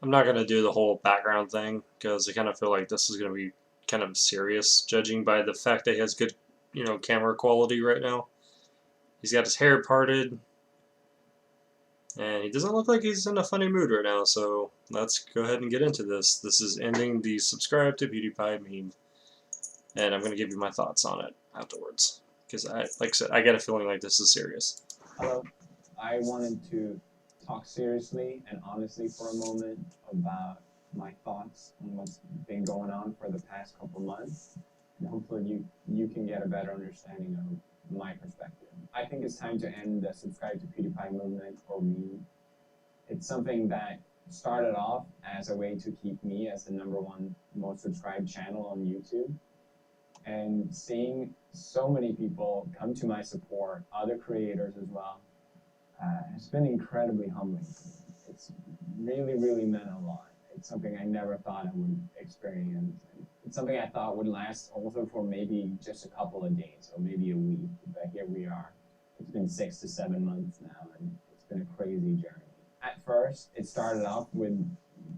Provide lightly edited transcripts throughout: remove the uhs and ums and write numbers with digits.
I'm not gonna do the whole background thing because I kind of feel like this is gonna be kind of serious, judging by the fact that he has good, camera quality right now. He's got his hair parted, and he doesn't look like he's in a funny mood right now. So let's go ahead and get into this. This is ending the subscribe to Pewdiepie meme, and I'm gonna give you my thoughts on it afterwards because like I said, I get a feeling like this is serious. Hello. I wanted to talk seriously and honestly for a moment about my thoughts on what's been going on for the past couple months, and hopefully you can get a better understanding of my perspective. I think it's time to end the subscribe to PewDiePie movement or meme. It's something that started off as a way to keep me as the #1 most subscribed channel on YouTube, and seeing so many people come to my support, other creators as well, has been incredibly humbling for me. It's really, really meant a lot. It's something I never thought I would experience. It's something I thought would last also for maybe just a couple of days or maybe a week. But here we are. It's been 6 to 7 months now, and it's been a crazy journey. At first, it started off with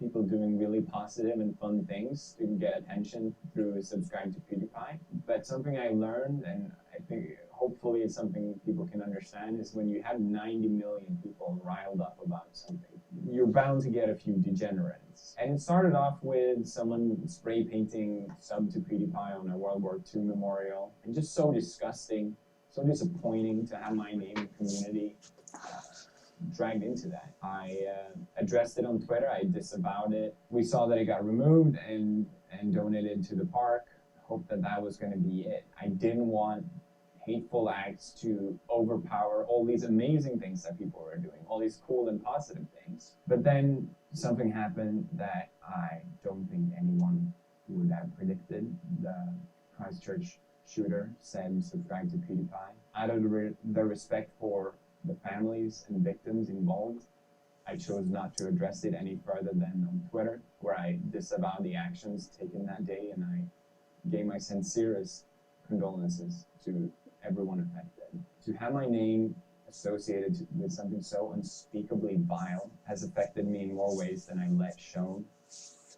people doing really positive and fun things to get attention through subscribe to PewDiePie. But something I learned, and I think hopefully it's something people can understand, is when you have 90 million people riled up about something, you're bound to get a few degenerates. And it started off with someone spray painting sub to PewDiePie on a World War II memorial, and just so disgusting, so disappointing to have my name and community dragged into that. I addressed it on Twitter. I disavowed it. We saw that it got removed and donated to the park. Hoped that that was going to be it. I didn't want hateful acts to overpower all these amazing things that people were doing, all these cool and positive things. But then something happened that I don't think anyone would have predicted. The Christchurch shooter said subscribe to PewDiePie. Out of the respect for the families and victims involved, I chose not to address it any further than on Twitter, where I disavowed the actions taken that day, and I gave my sincerest condolences to everyone affected. To have my name associated with something so unspeakably vile has affected me in more ways than I let shown.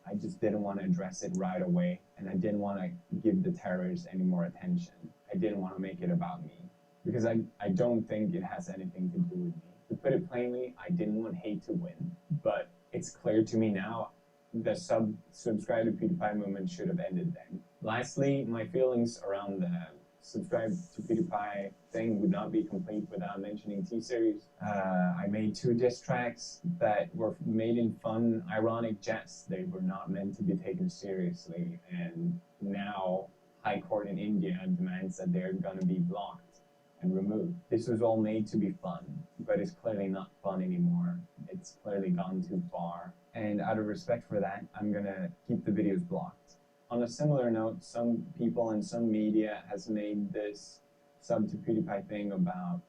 I just didn't want to address it right away, and I didn't want to give the terrorists any more attention. I didn't want to make it about me, because I don't think it has anything to do with me. To put it plainly, I didn't want hate to win, but it's clear to me now the subscribe to PewDiePie movement should have ended then. Lastly, my feelings around the subscribe to PewDiePie thing would not be complete without mentioning T-Series. I made 2 diss tracks that were made in fun, ironic jest. They were not meant to be taken seriously, and now High Court in India demands that they're gonna be blocked and removed. This was all made to be fun, but it's clearly not fun anymore. It's clearly gone too far. And out of respect for that, I'm gonna keep the videos blocked. On a similar note, some people and some media has made this sub to PewDiePie thing about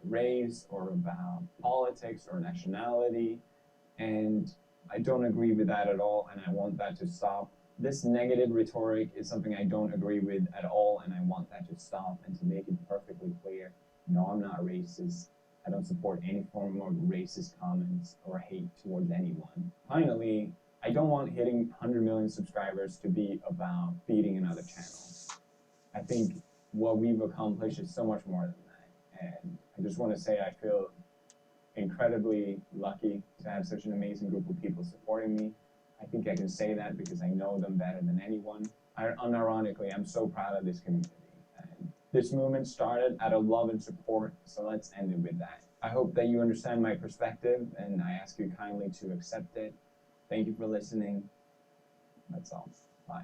race or about politics or nationality, and I don't agree with that at all, and I want that to stop. This negative rhetoric is something I don't agree with at all, and I want that to stop. And to make it perfectly clear, no, I'm not racist. I don't support any form of racist comments or hate towards anyone. Finally, I don't want hitting 100 million subscribers to be about beating another channel. I think what we've accomplished is so much more than that. And I just want to say I feel incredibly lucky to have such an amazing group of people supporting me. I think I can say that because I know them better than anyone. Unironically, I'm so proud of this community. And this movement started out of love and support, so let's end it with that. I hope that you understand my perspective, and I ask you kindly to accept it. Thank you for listening. That's all. Bye.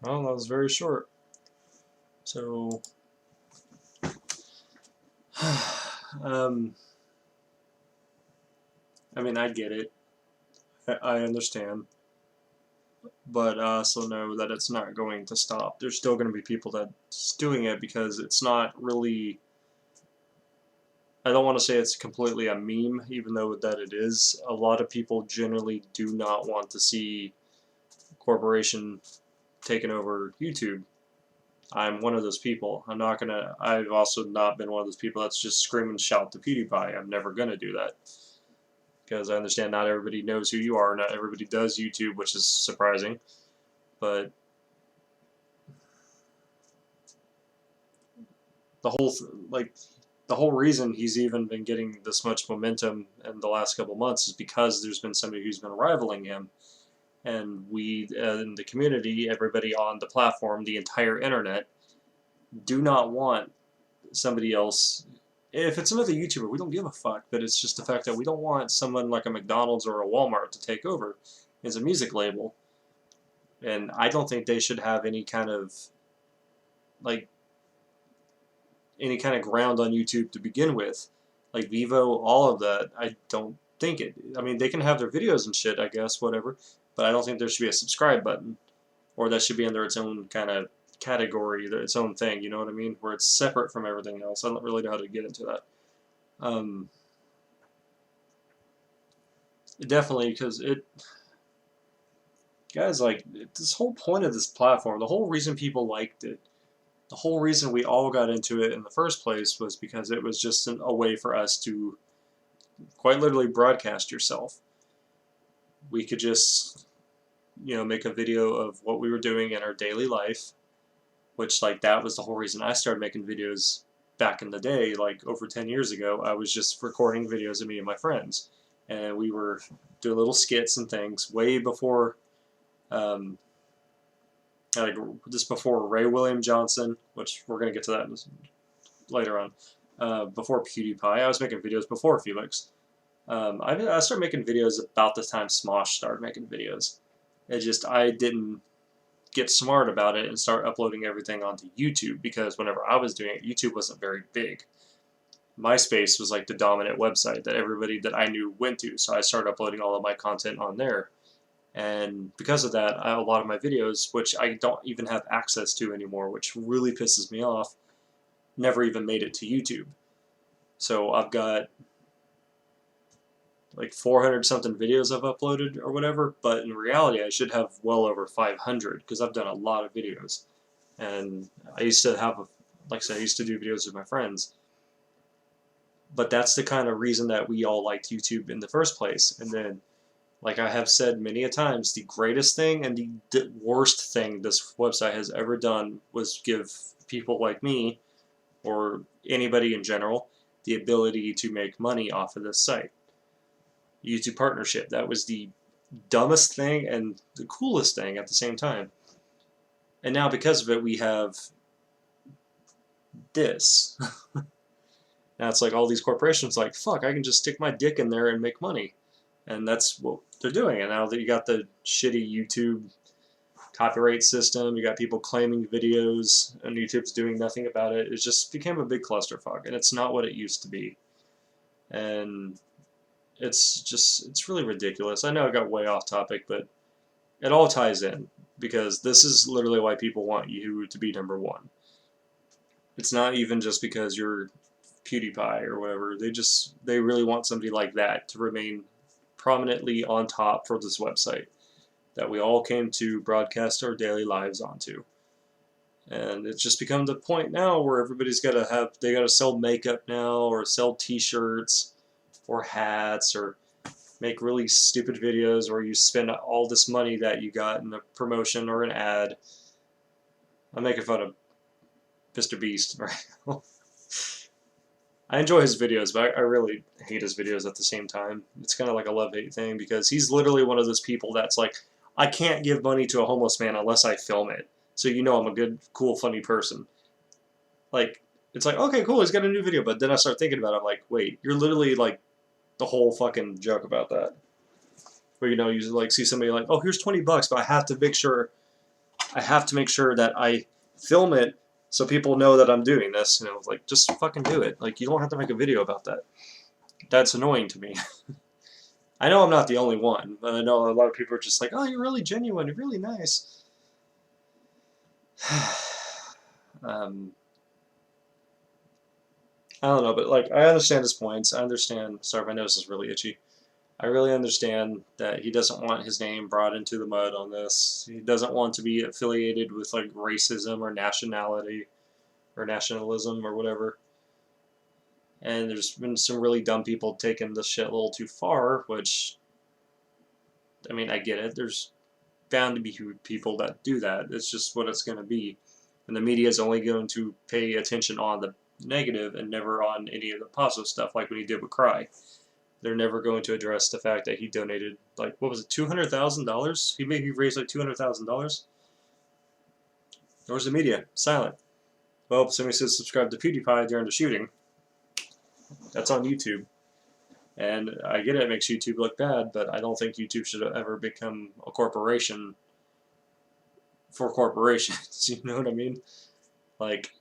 Well, that was very short. So, I mean, I get it. I understand. But I also know that it's not going to stop. There's still going to be people that's doing it because it's not really... I don't want to say it's completely a meme, even though that it is. A lot of people generally do not want to see corporation taking over YouTube. I'm one of those people. I've also not been one of those people that's just scream and shout to PewDiePie. I'm never gonna do that. because I understand not everybody knows who you are, not everybody does YouTube, which is surprising. But the whole like the whole reason he's even been getting this much momentum in the last couple months is because there's been somebody who's been rivaling him, and we in the community, everybody on the platform, the entire internet, do not want somebody else. If it's another YouTuber, we don't give a fuck, but it's just the fact that we don't want someone like a McDonald's or a Walmart to take over as a music label. And I don't think they should have any kind of like any kind of ground on YouTube to begin with. Like Vivo, all of that, I don't think it. I mean, they can have their videos and shit, I guess, whatever, but I don't think there should be a subscribe button, or that should be under its own kind of category, its own thing, you know what I mean? Where it's separate from everything else. I don't really know how to get into that. Definitely, because guys, like, this whole point of this platform, the whole reason people liked it, the whole reason we all got into it in the first place was because it was just a way for us to quite literally broadcast yourself. We could just, make a video of what we were doing in our daily life, which, like, that was the whole reason I started making videos back in the day, like, over 10 years ago. I was just recording videos of me and my friends, and we were doing little skits and things way before, like, just before Ray William Johnson, which we're going to get to that later on, before PewDiePie. I was making videos before Felix. I started making videos about the time Smosh started making videos. I didn't get smart about it and start uploading everything onto YouTube, because whenever I was doing it, YouTube wasn't very big. MySpace was like the dominant website that everybody that I knew went to, so I started uploading all of my content on there. And because of that, a lot of my videos, which I don't even have access to anymore, which really pisses me off, never even made it to YouTube. So I've got like 400 something videos I've uploaded or whatever, but in reality I should have well over 500, because I've done a lot of videos. And I used to have, like I said, I used to do videos with my friends. But that's the kind of reason that we all liked YouTube in the first place. And then, like I have said many a times, the greatest thing and the worst thing this website has ever done was give people like me, or anybody in general, the ability to make money off of this site. YouTube partnership, that was the dumbest thing and the coolest thing at the same time. And now because of it, we have this. Now it's like all these corporations like, fuck, I can just stick my dick in there and make money. And that's what they're doing. And now that you got the shitty YouTube copyright system, you got people claiming videos, and YouTube's doing nothing about it. It just became a big clusterfuck, and it's not what it used to be. And it's really ridiculous. I know I got way off topic, but it all ties in, because this is literally why people want you to be number one. It's not even just because you're PewDiePie or whatever. They really want somebody like that to remain prominently on top for this website that we all came to broadcast our daily lives onto. And it's just become the point now where everybody's got to sell makeup now, or sell t-shirts or hats, or make really stupid videos where you spend all this money that you got in a promotion or an ad. I'm making fun of Mr. Beast right now. I enjoy his videos, but I really hate his videos at the same time. It's kind of like a love-hate thing, because he's literally one of those people that's like, I can't give money to a homeless man unless I film it. So I'm a good, cool, funny person. Like, it's like, okay, cool, he's got a new video, but then I start thinking about it, I'm like, wait, you're literally like the whole fucking joke about that. Where, you like see somebody like, oh, here's $20, but I have to make sure that I film it so people know that I'm doing this. Like, just fucking do it. Like, you don't have to make a video about that. That's annoying to me. I know I'm not the only one, but I know a lot of people are just like, oh, you're really genuine, you're really nice. I don't know, but like, I understand his points. I understand. Sorry, my nose is really itchy. I really understand that he doesn't want his name brought into the mud on this. He doesn't want to be affiliated with like racism or nationality or nationalism or whatever. And there's been some really dumb people taking this shit a little too far, which, I mean, I get it. There's bound to be people that do that. It's just what it's going to be. And the media is only going to pay attention on the negative and never on any of the positive stuff, like when he did with Cry. They're never going to address the fact that he donated, like, what was it, $200,000? He raised like $200,000? Where's the media? Silent. Well, somebody says subscribe to Pewdiepie during the shooting. That's on YouTube. And I get it makes YouTube look bad, but I don't think YouTube should ever become a corporation for corporations. You know what I mean? Like,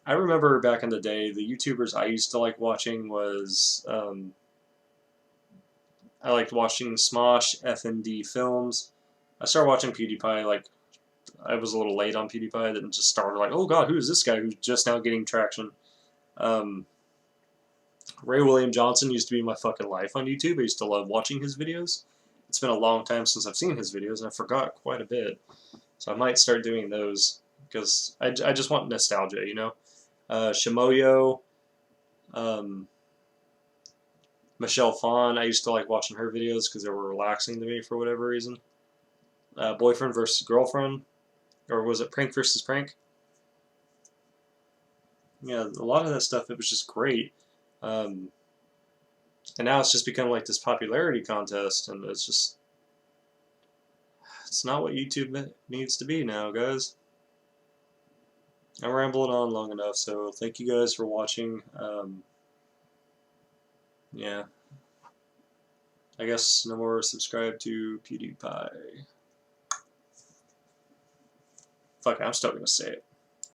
I remember back in the day, the YouTubers I used to like watching was, I liked watching Smosh, FND Films. I started watching PewDiePie, like, I was a little late on PewDiePie, I didn't just start like, oh god, who is this guy who's just now getting traction? Ray William Johnson used to be my fucking life on YouTube. I used to love watching his videos. It's been a long time since I've seen his videos, and I forgot quite a bit. So I might start doing those, because I just want nostalgia, you know? Shimoyo, um, Michelle Phan, I used to like watching her videos because they were relaxing to me for whatever reason. Boyfriend versus Girlfriend, or was it Prank versus Prank? Yeah, a lot of that stuff, it was just great. And now it's just become like this popularity contest, and it's not what YouTube needs to be now, guys. I'm rambling on long enough, so thank you guys for watching. Yeah, I guess no more subscribe to PewDiePie. Fuck, I'm still gonna say it.